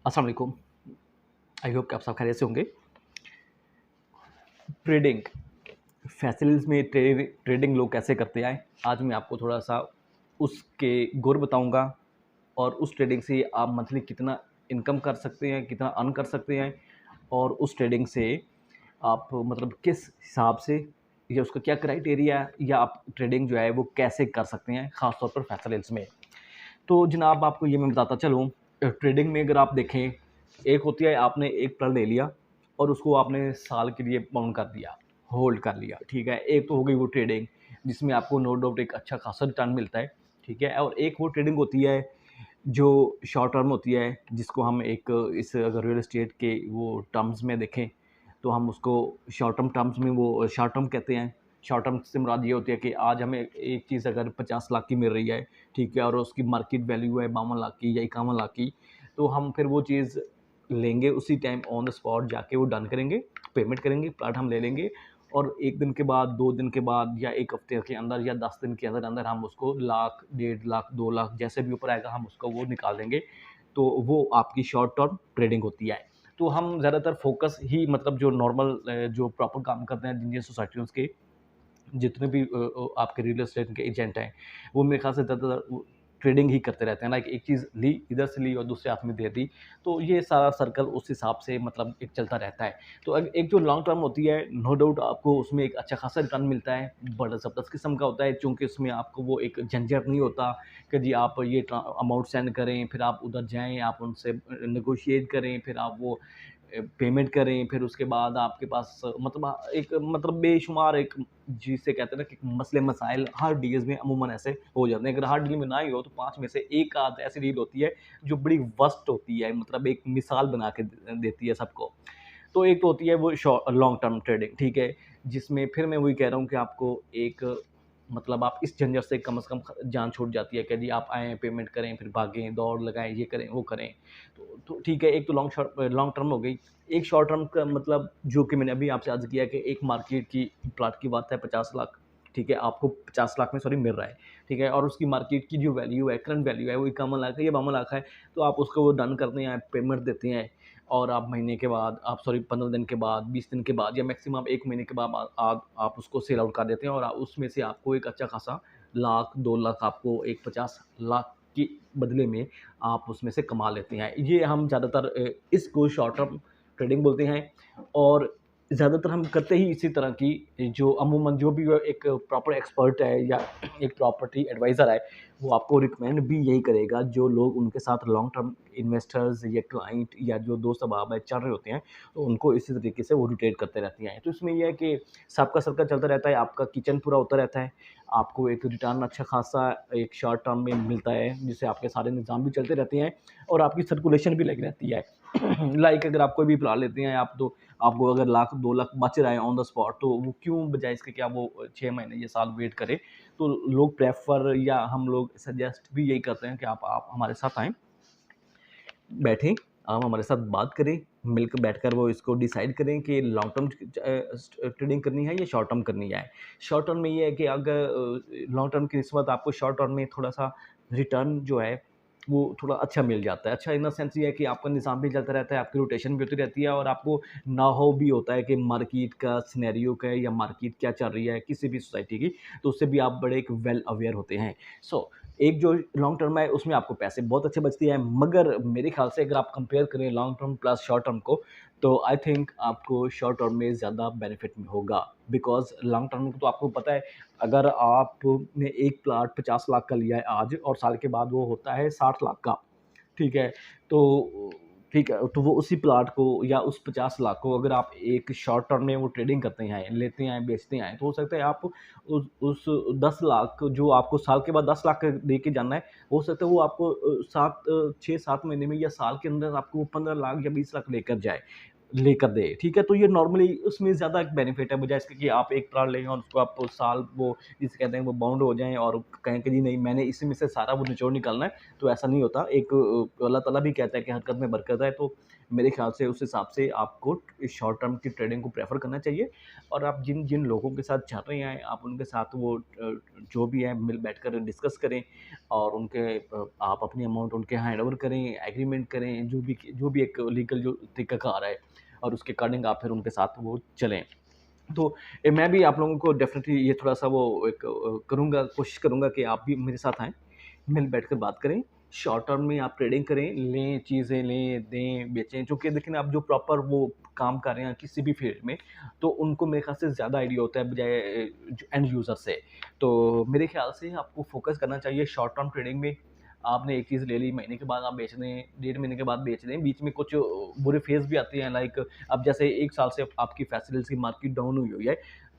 अस्सलाम वालेकुम। I hope कि आप सब खैरियत से होंगे। ट्रेडिंग फैसिलिटीज़ में ट्रेडिंग लोग कैसे करते हैं, आज मैं आपको थोड़ा-सा उसके गुर बताऊँगा और उस ट्रेडिंग से आप मंथली कितना इनकम कर सकते हैं, कितना अर्न कर सकते हैं और उस ट्रेडिंग से आप मतलब किस हिसाब से या उसका क्या क्राइटेरिया है या आप ट्रेडिंग जो है वो कैसे कर सकते हैं, ख़ास तौर पर फैसिलिटीज़ में। तो जनाब आपको ये मैं बताता चलूँ, ट्रेडिंग में अगर आप देखें, एक होती है आपने एक प्लॉट ले लिया और उसको आपने साल के लिए बाउंड कर दिया, होल्ड कर लिया, ठीक है। एक तो हो गई वो ट्रेडिंग जिसमें आपको नो डाउट एक अच्छा खासा रिटर्न मिलता है, ठीक है। और एक वो ट्रेडिंग होती है जो शॉर्ट टर्म होती है, जिसको हम एक इस अगर रियल एस्टेट के वो टर्म्स में देखें तो हम उसको शॉर्ट टर्म टर्म्स में वो शॉर्ट टर्म कहते हैं। शॉर्ट टर्म से मुराद ये होती है कि आज हमें एक चीज़ अगर 50 लाख की मिल रही है, ठीक है, और उसकी मार्केट वैल्यू है 52 लाख की या 51 लाख की, तो हम फिर वो चीज़ लेंगे उसी टाइम ऑन द स्पॉट जाके वो डन करेंगे, पेमेंट करेंगे, प्लाट हम ले लेंगे और 1 दिन के बाद, 2 दिन के बाद या 1 हफ्ते के अंदर या 10 दिन के अंदर हम उसको लाख, 1.5 लाख, 2 लाख जैसे भी ऊपर आएगा हम उसको वो निकाल देंगे। तो वो आपकी शॉर्ट टर्म ट्रेडिंग होती है। तो हम ज़्यादातर फ़ोकस ही मतलब जो नॉर्मल जो प्रॉपर काम करते हैं जिन सोसाइटियों के जितने भी आपके रियल एस्टेट के एजेंट हैं, वो मेरे ख़्याल से ज़्यादातर वो ट्रेडिंग ही करते रहते हैं। लाइक एक चीज़ ली, इधर से ली और दूसरे हाथ में दे दी, तो ये सारा सर्कल उस हिसाब से मतलब एक चलता रहता है। तो एक जो लॉन्ग टर्म होती है, नो डाउट आपको उसमें एक अच्छा खासा रिटर्न मिलता है, बड़ा ज़बरदस्त किस्म का होता है, चूँकि उसमें आपको वो एक झंझट नहीं होता कि जी आप ये अमाउंट सेंड करें, फिर आप उधर जाएँ, आप उनसे नेगोशिएट करें, फिर आप वो पेमेंट करें, फिर उसके बाद आपके पास मतलब एक मतलब बेशुमार एक जिसे कहते हैं ना कि मसले मसाइल हर डील्स में अमूमन ऐसे हो जाते हैं। अगर हर डील में ना ही हो तो 5 में से 1 आध ऐसी डील होती है जो बड़ी वर्स्ट होती है, मतलब एक मिसाल बना के देती है सबको। तो एक तो होती है वो लॉन्ग टर्म ट्रेडिंग, ठीक है, जिसमें फिर मैं वही कह रहा हूँ कि आपको एक मतलब आप इस झंझट से कम जान छूट जाती है कि जी आप आएँ, पेमेंट करें, फिर भागें, दौड़ लगाएँ, ये करें, वो करें। तो ठीक है, एक तो लॉन्ग टर्म हो गई। एक शॉर्ट टर्म का मतलब जो कि मैंने अभी आपसे अर्ज़ किया कि एक मार्केट की प्लॉट की बात है 50 लाख, ठीक है, आपको 50 लाख में सॉरी मिल रहा है, ठीक है, और उसकी मार्केट की जो वैल्यू है, करंट वैल्यू है, वो 51 लाख है या 52 लाख है, तो आप उसको वो डन करते हैं, पेमेंट देते हैं और आप महीने के बाद आप सॉरी 15 दिन के बाद, 20 दिन के बाद या मैक्सिमम आप 1 महीने के बाद आप उसको सेल आउट कर देते हैं और उसमें से आपको एक अच्छा खासा लाख, 2 लाख आपको एक 50 लाख के बदले में आप उसमें से कमा लेते हैं। ये हम ज़्यादातर इसको शॉर्ट टर्म ट्रेडिंग बोलते हैं और ज़्यादातर हम करते ही इसी तरह की जो अमूमन जो भी वो एक प्रॉपर एक्सपर्ट है या एक प्रॉपर्टी एडवाइज़र है, वो आपको रिकमेंड भी यही करेगा जो लोग उनके साथ लॉन्ग टर्म इन्वेस्टर्स या क्लाइंट या जो दोस्त अहबाब है चल रहे होते हैं, तो उनको इसी तरीके से वो रोटेट करते रहते हैं। तो इसमें ये है कि सबका सर्कल चलता रहता है, आपका किचन पूरा होता रहता है, आपको एक रिटर्न अच्छा खासा एक शॉर्ट टर्म में मिलता है, जिससे आपके सारे निज़ाम भी चलते रहते हैं और आपकी सर्कुलेशन भी लगी रहती है। लाइक अगर आप कोई भी प्लान लेते हैं आप तो आपको अगर लाख 2 लाख बच रहा है ऑन द स्पॉट, तो वो क्यों बजाय इसके कि आप वो 6 महीने या साल वेट करें। तो लोग प्रेफ़र या हम लोग सजेस्ट भी यही करते हैं कि आप हमारे साथ आएँ, बैठें, आप हमारे साथ बात करें, मिलकर बैठकर वो इसको डिसाइड करें कि लॉन्ग टर्म ट्रेडिंग करनी है या शॉर्ट टर्म करनी है। शॉर्ट टर्म में ये है कि अगर लॉन्ग टर्म की निस्बत आपको शॉर्ट टर्म में थोड़ा-सा रिटर्न जो है, वो थोड़ा अच्छा मिल जाता है। अच्छा इन द सेंस ये है कि आपका निज़ाम भी चलता रहता है, आपकी रोटेशन भी होती रहती है और आपको know-how भी होता है कि मार्केट का सिनेरियो क्या है या मार्केट क्या चल रही है किसी भी सोसाइटी की, तो उससे भी आप बड़े एक वेल अवेयर होते हैं। सो एक जो लॉन्ग टर्म है उसमें आपको पैसे बहुत अच्छे बचते हैं, मगर मेरे ख़्याल से अगर आप कंपेयर करें long term plus short term को, तो आई थिंक आपको शॉर्ट टर्म में ज़्यादा बेनिफिट में होगा। बिकॉज़ लॉन्ग टर्म तो आपको पता है, अगर आपने एक प्लॉट 50 लाख का लिया है आज और साल के बाद वो होता है 60 लाख का, ठीक है? तो ठीक है, तो वो उसी प्लॉट को या उस 50 लाख को अगर आप एक शॉर्ट टर्म में वो ट्रेडिंग करते हैं, लेते हैं, बेचते हैं, तो हो सकता है आप उस 10 लाख जो आपको साल के बाद 10 लाख का दे के जाना है, हो सकता है वो आपको 6-7 महीने में या साल के अंदर आपको 15 लाख या 20 लाख लेकर जाए। लेकर दे, ठीक है? तो ये नॉर्मली उसमें ज़्यादा एक बेनिफिट है, बजाय इसके कि आप एक प्लाट लें और उसको आप साल वो जिसे कहते हैं वो बाउंड हो जाएँ और कहें कि जी नहीं मैंने इसी में से सारा वो निचोड़ निकालना है, तो ऐसा नहीं होता। एक अल्लाह ताला भी कहता है कि हरकत में बरकत है, तो मेरे ख़्याल से उस हिसाब से आपको शॉर्ट टर्म की ट्रेडिंग को प्रेफ़र करना चाहिए। और आप जिन जिन लोगों के साथ चल रहे हैं, आप उनके साथ वो जो भी है मिल बैठकर डिस्कस करें और आप अपनी अमाउंट उनके यहाँ हैंडओवर करें, एग्रीमेंट करें, जो भी एक लीगल जो तरीक़ाकार है और उसके अकॉर्डिंग आप फिर उनके साथ वो चलें। तो मैं भी आप लोगों को डेफ़िनेटली ये थोड़ा-सा वो एक करूँगा, कोशिश करूँगा कि आप भी मेरे साथ आएँ, मिल बैठकर बात करें। शॉर्ट टर्म में आप ट्रेडिंग करें, लें चीज़ें लें, दें, बेचें, चूँकि देखिए ना आप जो प्रॉपर वो काम कर रहे हैं किसी भी फ़ील्ड में, तो उनको मेरे ख़्याल से ज़्यादा आइडिया होता है बजाय जो एंड यूज़र से। तो मेरे ख़्याल से आपको फ़ोकस करना चाहिए शॉर्ट टर्म ट्रेडिंग में। आपने एक चीज़ ले ली, महीने के बाद आप बेच दें, डेढ़ महीने के बाद बेच दें, बीच में कुछ बुरे फ़ेज़ भी आते हैं लाइक अब जैसे 1 साल से आपकी फैसिलिटीज़ की मार्केट डाउन हुई है,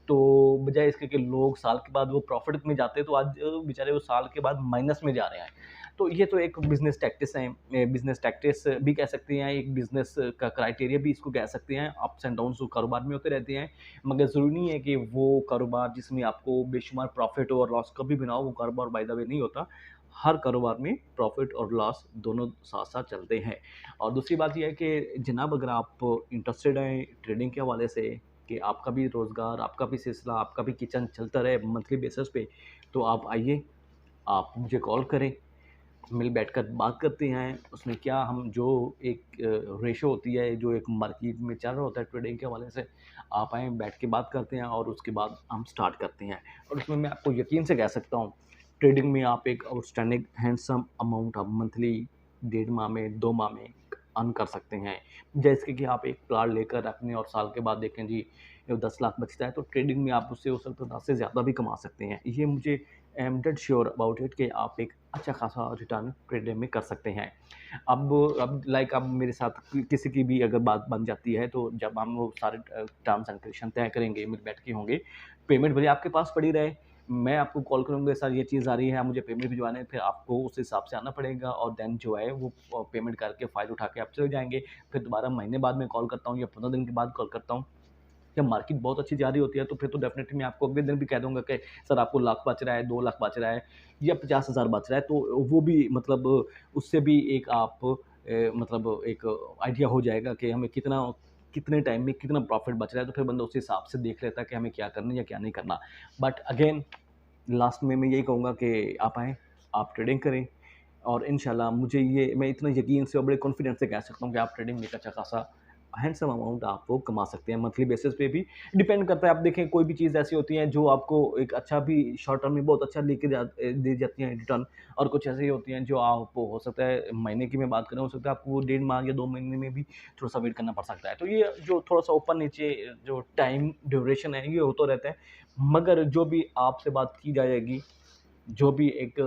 तो बजाय इसके कि लोग साल के बाद वो प्रॉफ़िट में जाते हैं, तो आज बेचारे वो साल के बाद माइनस में जा रहे हैं। तो ये तो एक बिज़नेस टैक्टिस है, बिज़नेस टैक्टिस भी कह सकते हैं, एक बिज़नेस का क्राइटेरिया भी इसको कह सकते हैं। अप्स एंड डाउन्स तो कारोबार में होते रहते हैं, मगर ज़रूरी नहीं है कि वो कारोबार जिसमें आपको बेशुमार प्रॉफ़िट हो और लॉस कभी भी ना हो, वो कारोबार बाय द वे नहीं होता। हर कारोबार में प्रॉफ़िट और लॉस दोनों साथ-साथ चलते हैं। और दूसरी बात ये है कि जनाब अगर आप इंटरेस्टेड हैं ट्रेडिंग के हवाले से कि आपका भी रोज़गार, आपका भी सिलसिला, आपका भी किचन चलता रहे मंथली बेसिस पे, तो आप आइए, आप मुझे कॉल करें, मिल बैठकर बात करते हैं। उसमें क्या हम जो एक रेशो होती है, जो एक मार्केट में चल रहा होता है ट्रेडिंग के हवाले से, आप आएँ, बैठ के बात करते हैं और उसके बाद हम स्टार्ट करते हैं। और उसमें मैं आपको यकीन से कह सकता हूँ, ट्रेडिंग में आप एक आउटस्टैंडिंग हैंडसम अमाउंट आप मंथली, डेढ़ माह में, 2 माह में अर्न कर सकते हैं। जैसे कि आप एक प्लॉट लेकर रखने और साल के बाद देखें जी 10 लाख बचता है, तो ट्रेडिंग में आप उससे हो सकता है 10 से ज़्यादा भी कमा सकते हैं। ये मुझे I am dead sure about it कि आप एक अच्छा खासा रिटर्न ट्रेडिंग में कर सकते हैं। अब लाइक अब मेरे साथ किसी की भी अगर बात बन जाती है, तो जब हम वो सारे टर्म्स एंड कंडीशन तय करेंगे, मिल बैठ के होंगे, पेमेंट भले आपके पास पड़ी रहे, मैं आपको कॉल करूँगा सर ये चीज़ आ रही है, आप मुझे पेमेंट भिजवाना है, फिर आपको उस हिसाब से आना पड़ेगा और देन जो है वो पेमेंट करके फ़ाइल उठा के आप चले जाएँगे। फिर दोबारा महीने बाद मैं कॉल करता हूँ या 15 दिन के बाद कॉल करता हूँ। जब मार्केट बहुत अच्छी जा रही होती है, तो फिर तो डेफ़िनेटली मैं आपको अगले दिन भी कह दूँगा कि सर आपको लाख बच रहा है, 2 लाख बच रहा है या 50,000 बच रहा है, तो वो भी मतलब उससे भी एक आप मतलब एक आइडिया हो जाएगा कि हमें कितने टाइम में कितना प्रॉफ़िट बच रहा है, तो फिर बंदा उस हिसाब से देख लेता है कि हमें क्या करना है या क्या नहीं करना। बट अगेन लास्ट में मैं यही कहूँगा कि आप आएँ, आप ट्रेडिंग करें और इंशाल्लाह मुझे ये मैं इतना यकीन से और बड़े कॉन्फिडेंस से कह सकता हूँ कि आप ट्रेडिंग में एक अच्छा खासा हैंडसम अमाउंट आप वो कमा सकते हैं मंथली बेसिस पे भी। डिपेंड करता है, आप देखें कोई भी चीज़ ऐसी होती है जो आपको एक अच्छा भी शॉर्ट टर्म में बहुत अच्छा दे जाती हैं रिटर्न, और कुछ ऐसी होती हैं जो आपको हो सकता है महीने की मैं बात करूँ, हो सकता है आपको वो डेढ़ माह या 2 महीने में भी थोड़ा-सा वेट करना पड़ सकता है। तो ये जो थोड़ा-सा ऊपर-नीचे जो टाइम ड्यूरेशन है ये होता रहता है। मगर जो भी आपसे बात की जाएगी, जो भी एक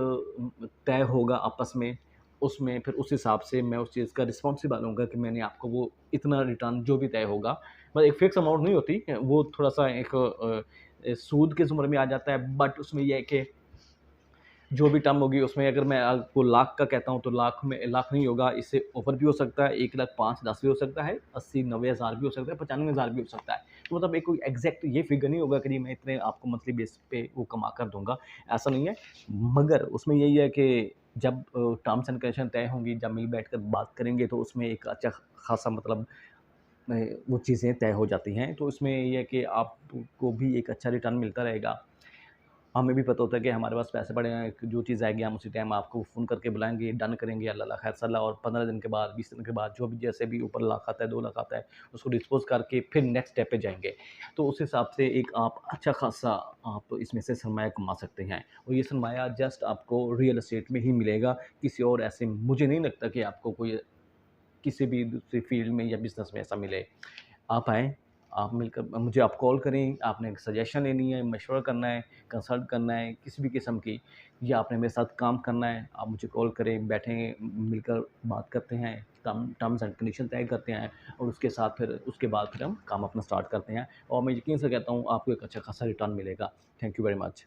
तय होगा आपस में, उसमें फिर उस हिसाब से मैं उस चीज़ का रिस्पॉन्सिबल होऊँगा कि मैंने आपको वो इतना रिटर्न जो भी तय होगा, मतलब एक फ़िक्स अमाउंट नहीं होती, वो थोड़ा-सा एक सूद के ज़ुमरे में आ जाता है, बट उसमें ये है कि जो भी टर्म होगी उसमें अगर मैं आपको लाख का कहता हूँ, तो लाख नहीं होगा, इससे ऊपर भी हो सकता है, 1 लाख 5, 10 भी हो सकता है, 80-90 हज़ार भी हो सकता है, 95 हज़ार भी हो सकता है। तो मतलब एक कोई एग्ज़ैक्ट ये फ़िगर नहीं होगा कि जी मैं इतने आपको मंथली बेस पे वो कमा कर दूँगा, ऐसा नहीं है। मगर उसमें यही है कि जब टर्म्स एंड कंडीशन तय होंगी, जब मिल बैठकर बात करेंगे, तो उसमें एक अच्छा खासा मतलब वो चीज़ें तय हो जाती हैं। तो इसमें ये है कि आपको भी एक अच्छा रिटर्न मिलता रहेगा। हमें भी पता होता है कि हमारे पास पैसे पड़े हैं, जो चीज़ आएगी हम उसी टाइम आपको फ़ोन करके बुलाएँगे, डन करेंगे, अल्लाह खैर सलाह, और 15 दिन के बाद, 20 दिन के बाद जो भी जैसे भी ऊपर लाख आता है, 2 लाख आता है, उसको डिस्पोज़ करके फिर नेक्स्ट स्टेप पे जाएँगे। तो उस हिसाब से एक आप अच्छा खासा आप इसमें से सरमाया कमा सकते हैं, और ये सरमाया जस्ट आपको रियल एस्टेट में ही मिलेगा, किसी और ऐसे मुझे नहीं लगता कि आपको कोई किसी भी दूसरी फ़ील्ड में या बिज़नेस में ऐसा मिले। आप आएँ, आप मिलकर मुझे आप कॉल करें, आपने सजेशन लेनी है, मशवरा करना है, कंसल्ट करना है किसी भी किस्म की, या आपने मेरे साथ काम करना है, आप मुझे कॉल करें, बैठें, मिलकर बात करते हैं, टर्म्स एंड कंडीशन तय करते हैं, और उसके बाद फिर हम काम अपना स्टार्ट करते हैं, और मैं यकीन से कहता हूँ आपको एक अच्छा खासा रिटर्न मिलेगा। Thank you very much.